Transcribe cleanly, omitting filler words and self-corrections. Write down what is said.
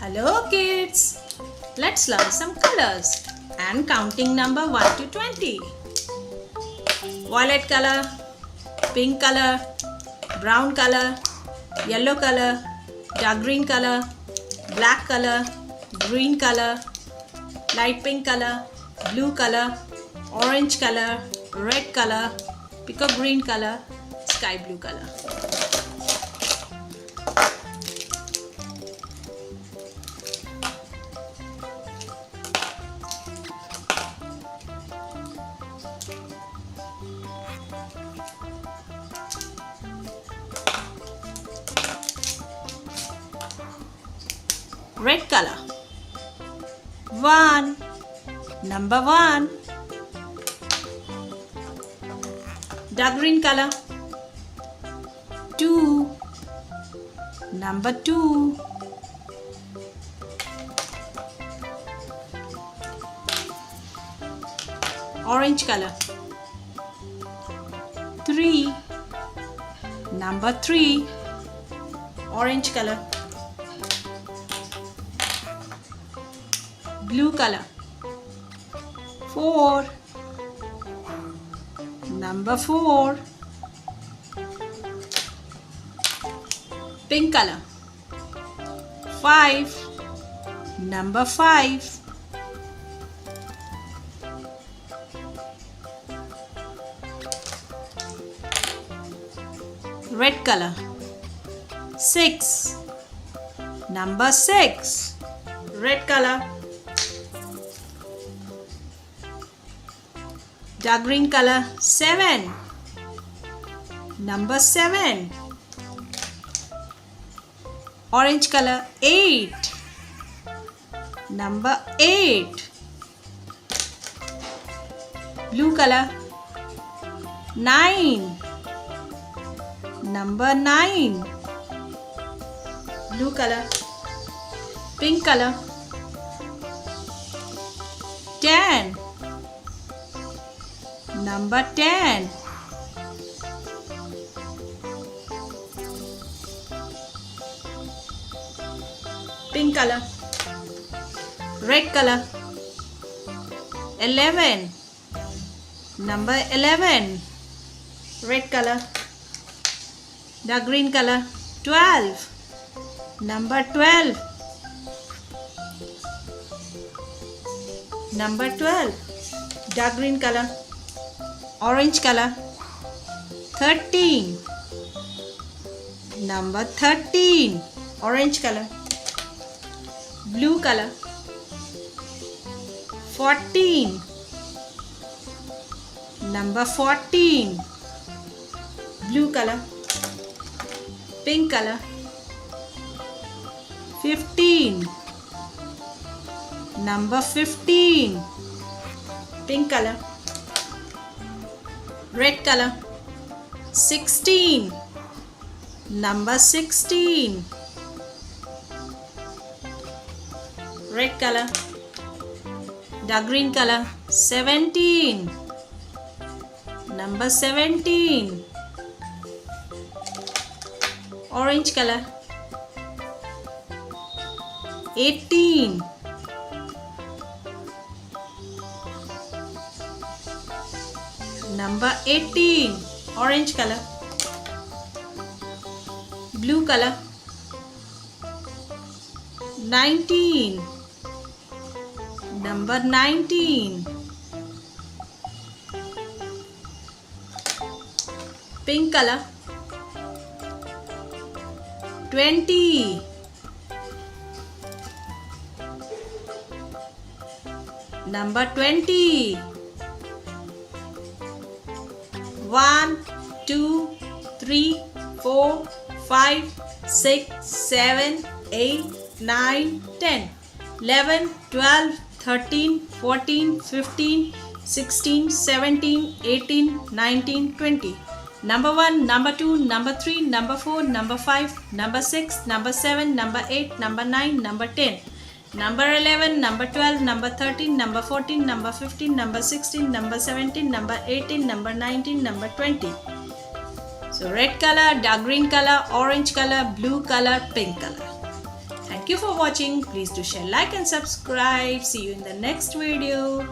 Hello kids! Let's learn some colors and counting number 1 to 20. Violet color, pink color, brown color, yellow color, dark green color, black color, green color, light pink color, blue color, orange color, red color, peacock green color, sky blue color. Red color. 1. Number 1. Dark green color. 2. Number 2. Orange color. 3. Number 3. Orange color. Blue color. 4. Number 4. Pink color. 5. Number 5. Red color. 6. Number 6. Red color. Dark green color. 7. Number 7. Orange color. 8. Number 8. Blue color. 9. Number 9. Blue color. Pink color. 10. Number 10. Pink color. Red color. 11. Number 11. Red color. Dark green color. 12. Number 12. Number 12. Dark green color. Orange color. 13. Number 13. Orange color. Blue color. 14. Number 14. Blue color. Pink color. 15. Number 15. Pink color. Red color. 16. Number 16. Red color. Dark green color. 17. Number 17. Orange color. 18. Number 18. Orange color. Blue color. 19. Number 19. Pink color. 20. Number 20. 1, 2, 3, 4, 5, 6, 7, 8, 9, 10, 11, 12, 13, 14, 15, 16, 17, 18, 19, 20. Number 1, number 2, number 3, number 4, number 5, number 6, number 7, number 8, number 9, number 10. Number 11, number 12, number 13, number 14, number 15, number 16, number 17, number 18, number 19, number 20. So red color, dark green color, orange color, blue color, pink color. Thank you. Thank you for watching. Please do share, like and subscribe. See you in the next video.